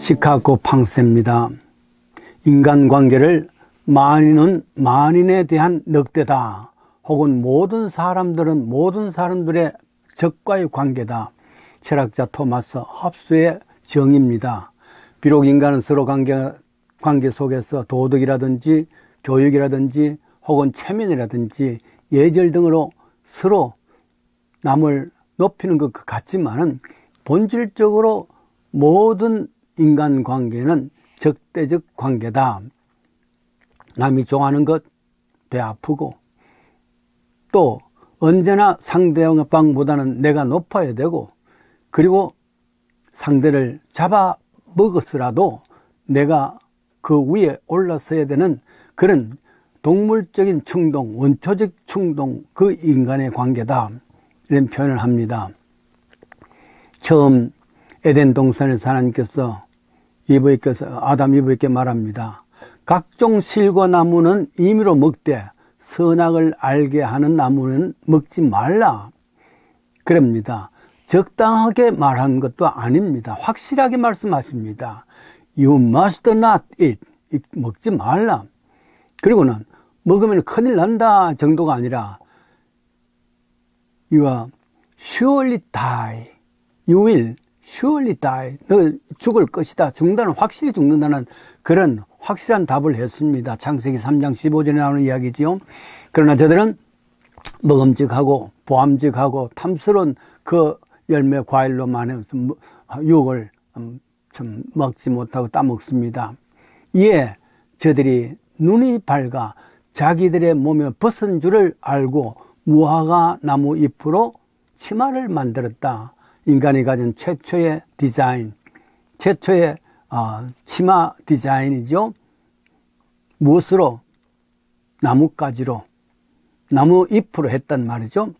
시카고 팡세입니다. 인간관계를 만인은 만인에 대한 늑대다. 혹은 모든 사람들의 적과의 관계다. 철학자 토마스 홉스의 정의입니다. 비록 인간은 서로 관계 속에서 도덕이라든지 교육이라든지 혹은 체면이라든지 예절 등으로 서로 남을 높이는 것 같지만은 본질적으로 모든 인간관계는 적대적 관계다. 남이 좋아하는 것 배 아프고 또 언제나 상대방보다는 내가 높아야 되고 그리고 상대를 잡아먹었으라도 내가 그 위에 올라서야 되는 그런 동물적인 충동, 원초적 충동, 그 인간의 관계다. 이런 표현을 합니다. 처음 에덴 동산에서 하나님께서 아담 이브에게 말합니다. 각종 실과 나무는 임의로 먹되 선악을 알게 하는 나무는 먹지 말라. 그럽니다. 적당하게 말한 것도 아닙니다. 확실하게 말씀하십니다. You must not eat. 먹지 말라. 그리고는 먹으면 큰일 난다 정도가 아니라 You are surely die. You will surely die. 너 죽을 것이다. 죽는다는 확실히 죽는다는 그런 확실한 답을 했습니다. 창세기 3장 15절에 나오는 이야기지요. 그러나 저들은 먹음직하고 보암직하고 탐스러운 그 열매 과일로만 해서 유혹을 참 먹지 못하고 따먹습니다. 이에 저들이 눈이 밝아 자기들의 몸에 벗은 줄을 알고 무화과 나무 잎으로 치마를 만들었다. 인간이 가진 최초의 디자인, 최초의 치마 디자인이죠. 무엇으로? 나뭇가지로, 나무 잎으로 했단 말이죠.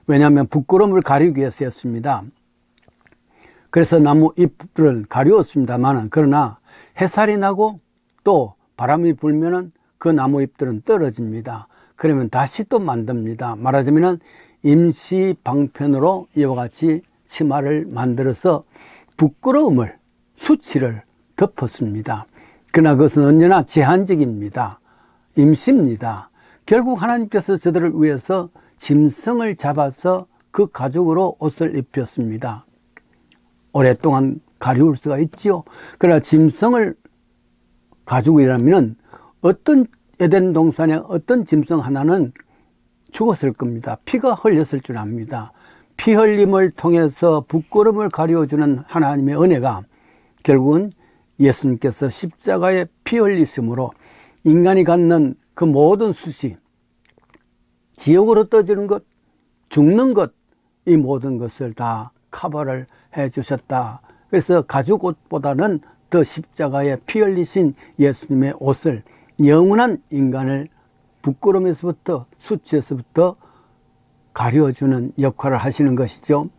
왜냐하면 부끄러움을 가리기 위해서 했습니다. 그래서 나무 잎을 가리웠습니다만 그러나 해살이 나고 또 바람이 불면은 그 나무 잎들은 떨어집니다. 그러면 다시 또 만듭니다. 말하자면 임시 방편으로 이와 같이 치마를 만들어서 부끄러움을, 수치를 덮었습니다. 그러나 그것은 언제나 제한적입니다. 임시입니다. 결국 하나님께서 저들을 위해서 짐승을 잡아서 그 가죽으로 옷을 입혔습니다. 오랫동안 가리울 수가 있지요. 그러나 짐승을 가죽이라면 어떤 에덴 동산의 어떤 짐승 하나는 죽었을 겁니다. 피가 흘렸을 줄 압니다. 피 흘림을 통해서 부끄러움을 가려주는 하나님의 은혜가 결국은 예수님께서 십자가에 피 흘리심으로 인간이 갖는 그 모든 수시, 지옥으로 떠지는 것, 죽는 것, 이 모든 것을 다 커버를 해 주셨다. 그래서 가죽 옷보다는 더 십자가에 피 흘리신 예수님의 옷을 영원한 인간을 부끄러움에서부터 수치에서부터 가려주는 역할을 하시는 것이죠.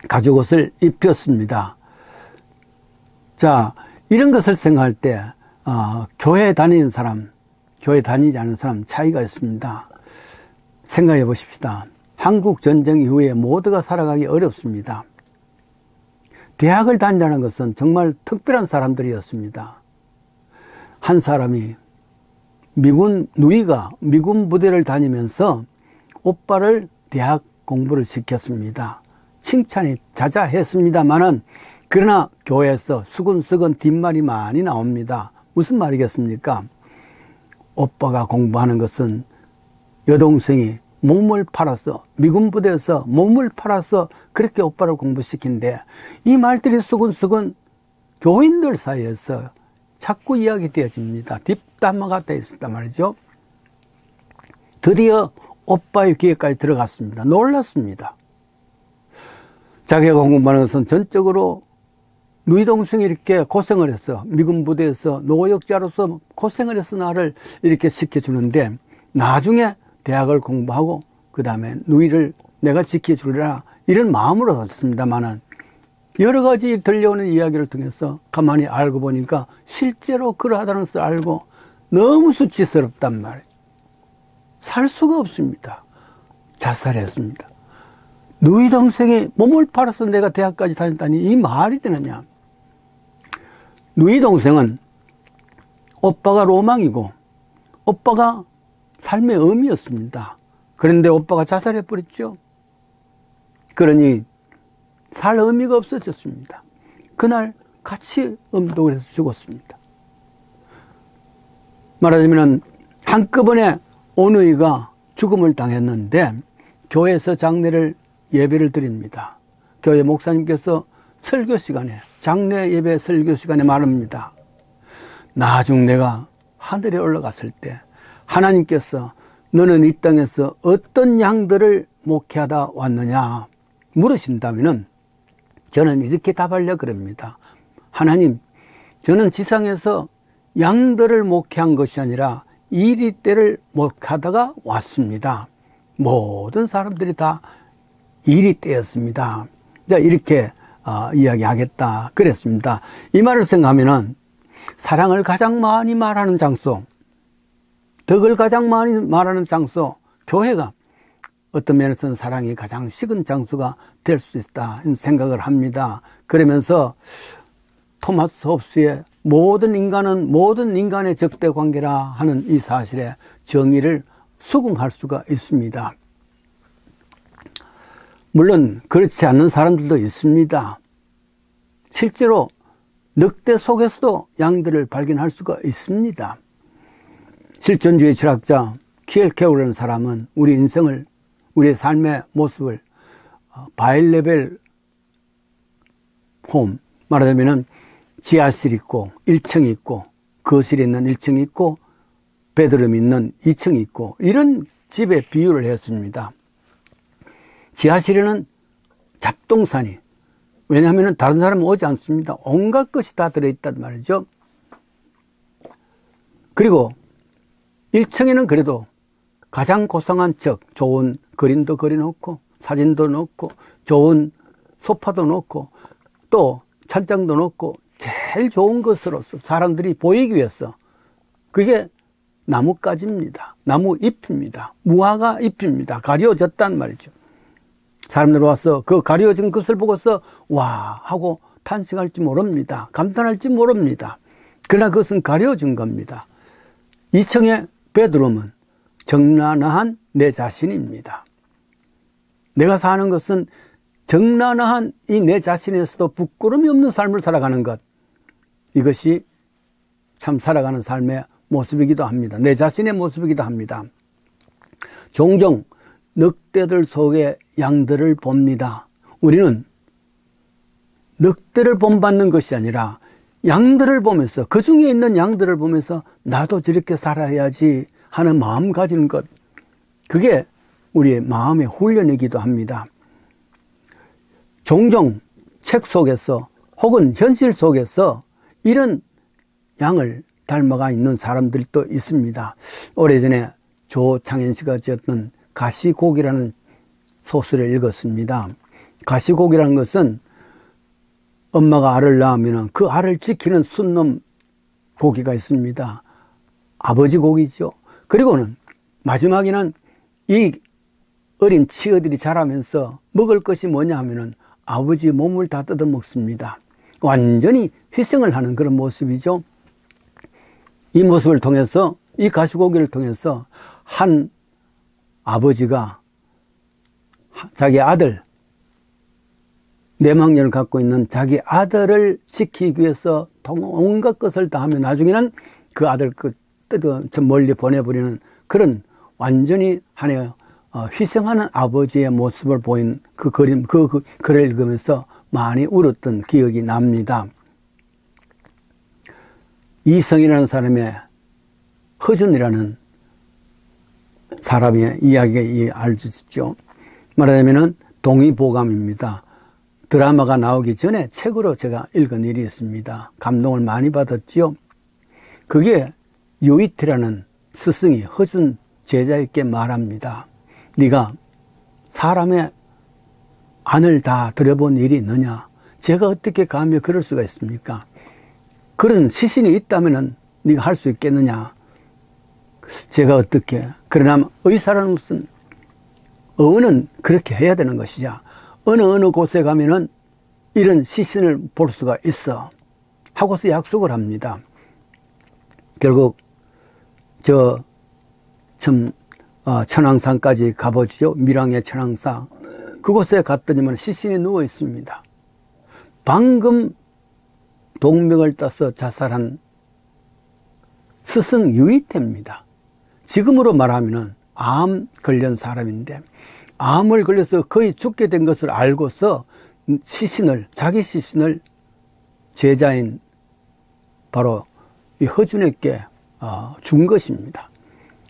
가죽옷을 입혔습니다. 자, 이런 것을 생각할 때 교회 다니는 사람, 교회 다니지 않은 사람 차이가 있습니다. 생각해 보십시다. 한국 전쟁 이후에 모두가 살아가기 어렵습니다. 대학을 다닌다는 것은 정말 특별한 사람들이었습니다. 한 사람이 누이가 미군 부대를 다니면서 오빠를 대학 공부를 시켰습니다. 칭찬이 자자했습니다만은 그러나 교회에서 수근수근 뒷말이 많이 나옵니다. 무슨 말이겠습니까? 오빠가 공부하는 것은 여동생이 몸을 팔아서 미군 부대에서 몸을 팔아서 그렇게 오빠를 공부시킨데 이 말들이 수근수근 교인들 사이에서 자꾸 이야기되어집니다. 뒷담화가 되어 있었단 말이죠. 드디어 오빠의 귀에까지 들어갔습니다. 놀랐습니다. 자기가 공부하는 것은 전적으로 누이 동생이 이렇게 고생을 해서 미군 부대에서 노역자로서 고생을 해서 나를 이렇게 시켜주는데 나중에 대학을 공부하고 그 다음에 누이를 내가 지켜주리라 이런 마음으로 했습니다만은 여러 가지 들려오는 이야기를 통해서 가만히 알고 보니까 실제로 그러하다는 것을 알고 너무 수치스럽단 말이에요. 살 수가 없습니다. 자살했습니다. 누이 동생이 몸을 팔아서 내가 대학까지 다녔다니 이 말이 되느냐. 누이 동생은 오빠가 로망이고 오빠가 삶의 의미였습니다. 그런데 오빠가 자살해버렸죠. 그러니 살 의미가 없어졌습니다. 그날 같이 음독을 해서 죽었습니다. 말하자면 한꺼번에 오누이가 죽음을 당했는데 교회에서 장례를 예배를 드립니다. 교회 목사님께서 설교 시간에 장례 예배 설교 시간에 말합니다. 나중 내가 하늘에 올라갔을 때 하나님께서 너는 이 땅에서 어떤 양들을 목회하다 왔느냐 물으신다면은 저는 이렇게 답하려고 그럽니다. 하나님, 저는 지상에서 양들을 목회한 것이 아니라 이리떼를 목회하다가 왔습니다. 모든 사람들이 다 이리떼였습니다. 이렇게 이야기하겠다 그랬습니다. 이 말을 생각하면은 사랑을 가장 많이 말하는 장소, 덕을 가장 많이 말하는 장소, 교회가 어떤 면에서는 사랑이 가장 식은 장소가 될 수 있다 생각을 합니다. 그러면서 토마스 홉스의 모든 인간은 모든 인간의 적대 관계라 하는 이 사실에 정의를 수긍할 수가 있습니다. 물론 그렇지 않는 사람들도 있습니다. 실제로 늑대 속에서도 양들을 발견할 수가 있습니다. 실존주의 철학자 키엘케고라는 사람은 우리 인생을, 우리의 삶의 모습을 바이레벨 홈, 말하자면 지하실 있고 1층이 있고 거실이 있는 1층이 있고 베드룸이 있는 2층이 있고 이런 집에 비유를 했습니다. 지하실에는 잡동사니, 왜냐하면 다른 사람은 오지 않습니다. 온갖 것이 다 들어있단 말이죠. 그리고 1층에는 그래도 가장 고상한 척 좋은 그림도 그려놓고 사진도 놓고 좋은 소파도 놓고 또 찬장도 놓고 제일 좋은 것으로서 사람들이 보이기 위해서, 그게 나뭇가지입니다. 나무 잎입니다. 무화과 잎입니다. 가려졌단 말이죠. 사람들 와서 그 가려진 것을 보고서 와 하고 탄식할지 모릅니다. 감탄할지 모릅니다. 그러나 그것은 가려진 겁니다. 2층의 베드룸은 정나나한 내 자신입니다. 내가 사는 것은 정나나한 이 내 자신에서도 부끄러움이 없는 삶을 살아가는 것, 이것이 참 살아가는 삶의 모습이기도 합니다. 내 자신의 모습이기도 합니다. 종종 늑대들 속에 양들을 봅니다. 우리는 늑대를 본받는 것이 아니라 양들을 보면서, 그 중에 있는 양들을 보면서 나도 저렇게 살아야지 하는 마음 가지는 것, 그게 우리의 마음의 훈련이기도 합니다. 종종 책 속에서 혹은 현실 속에서 이런 양을 닮아가 있는 사람들도 있습니다. 오래전에 조창현 씨가 지었던 가시고기라는 소설을 읽었습니다. 가시고기라는 것은 엄마가 알을 낳으면 그 알을 지키는 순놈 고기가 있습니다. 아버지 고기죠. 그리고는 마지막에는 이 어린 치어들이 자라면서 먹을 것이 뭐냐 하면은 아버지 몸을 다 뜯어 먹습니다. 완전히 희생을 하는 그런 모습이죠. 이 모습을 통해서, 이 가시고기를 통해서 한 아버지가 자기 아들, 내막년을 갖고 있는 자기 아들을 지키기 위해서 온갖 것을 다 하면 나중에는 그 아들 뜯어 멀리 보내버리는 그런 완전히 하나의 희생하는 아버지의 모습을 보인 그 그림, 그 글을 읽으면서 많이 울었던 기억이 납니다. 이성이라는 사람의 허준이라는 사람의 이야기가 알려졌죠. 말하자면 동의보감입니다. 드라마가 나오기 전에 책으로 제가 읽은 일이 있습니다. 감동을 많이 받았죠. 그게 유이티라는 스승이 허준 제자에게 말합니다. 네가 사람의 안을 다 들여본 일이 있느냐? 제가 어떻게 감히 그럴 수가 있습니까? 그런 시신이 있다면 네가 할 수 있겠느냐? 제가 어떻게, 그러나 의사라는 것은 의원은 그렇게 해야 되는 것이죠. 어느 곳에 가면은 이런 시신을 볼 수가 있어. 하고서 약속을 합니다. 결국 천왕산까지 가보죠. 밀왕의 천왕산. 그곳에 갔더니만 시신이 누워 있습니다. 방금 동명을 따서 자살한 스승 유이태입니다. 지금으로 말하면 암 걸린 사람인데, 암을 걸려서 거의 죽게 된 것을 알고서 자기 시신을 제자인 바로 이 허준에게 준 것입니다.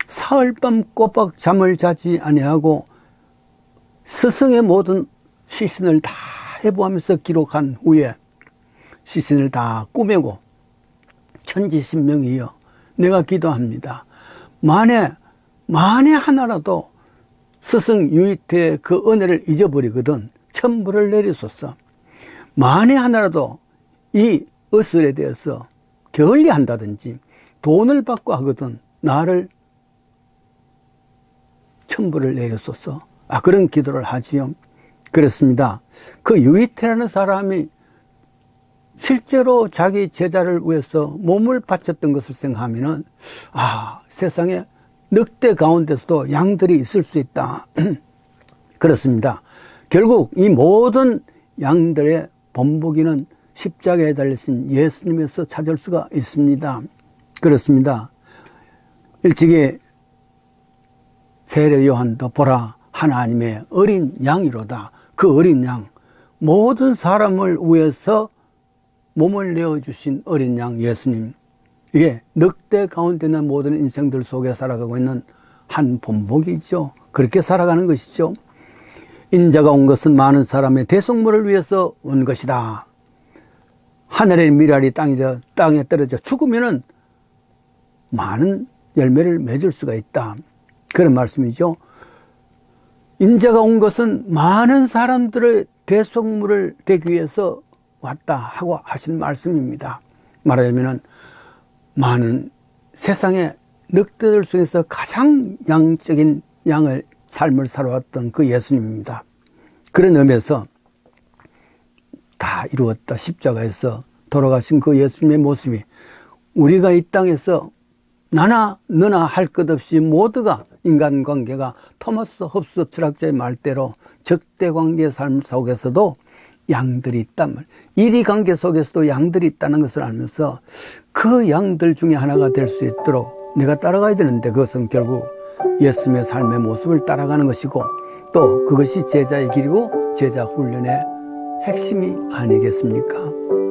사흘밤 꼬박 잠을 자지 아니하고 스승의 모든 시신을 다 해부하면서 기록한 후에 시신을 다 꾸매고 천지신명이여 내가 기도합니다. 만에 하나라도 스승 유이태의 그 은혜를 잊어버리거든 천부를 내리소서. 만에 하나라도 이 의술에 대해서 게을리한다든지 돈을 받고 하거든 나를 천부를 내리소서. 그런 기도를 하지요. 그렇습니다. 그 유이태라는 사람이 실제로 자기 제자를 위해서 몸을 바쳤던 것을 생각하면은 세상에 늑대 가운데서도 양들이 있을 수 있다. 그렇습니다. 결국 이 모든 양들의 본보기는 십자가에 달리신 예수님에서 찾을 수가 있습니다. 그렇습니다. 일찍이 세례 요한도 보라 하나님의 어린 양이로다. 그 어린 양, 모든 사람을 위해서 몸을 내어주신 어린 양 예수님. 이게 늑대 가운데 있는 모든 인생들 속에 살아가고 있는 한 본보기죠. 그렇게 살아가는 것이죠. 인자가 온 것은 많은 사람의 대속물을 위해서 온 것이다. 하늘의 미랄이 땅에 떨어져 죽으면은 많은 열매를 맺을 수가 있다. 그런 말씀이죠. 인자가 온 것은 많은 사람들의 대속물을 되기 위해서 왔다 하고 하신 말씀입니다. 말하자면은 많은 세상의 늑대들 중에서 가장 양적인 삶을 살아왔던 그 예수님입니다. 그런 의미에서 다 이루었다. 십자가에서 돌아가신 그 예수님의 모습이 우리가 이 땅에서 나나 너나 할 것 없이 모두가 인간관계가 토마스 홉스 철학자의 말대로 적대관계의 삶 속에서도 양들이 있단 말. 이리관계 속에서도 양들이 있다는 것을 알면서 그 양들 중에 하나가 될 수 있도록 내가 따라가야 되는데 그것은 결국 예수님의 삶의 모습을 따라가는 것이고 또 그것이 제자의 길이고 제자 훈련의 핵심이 아니겠습니까?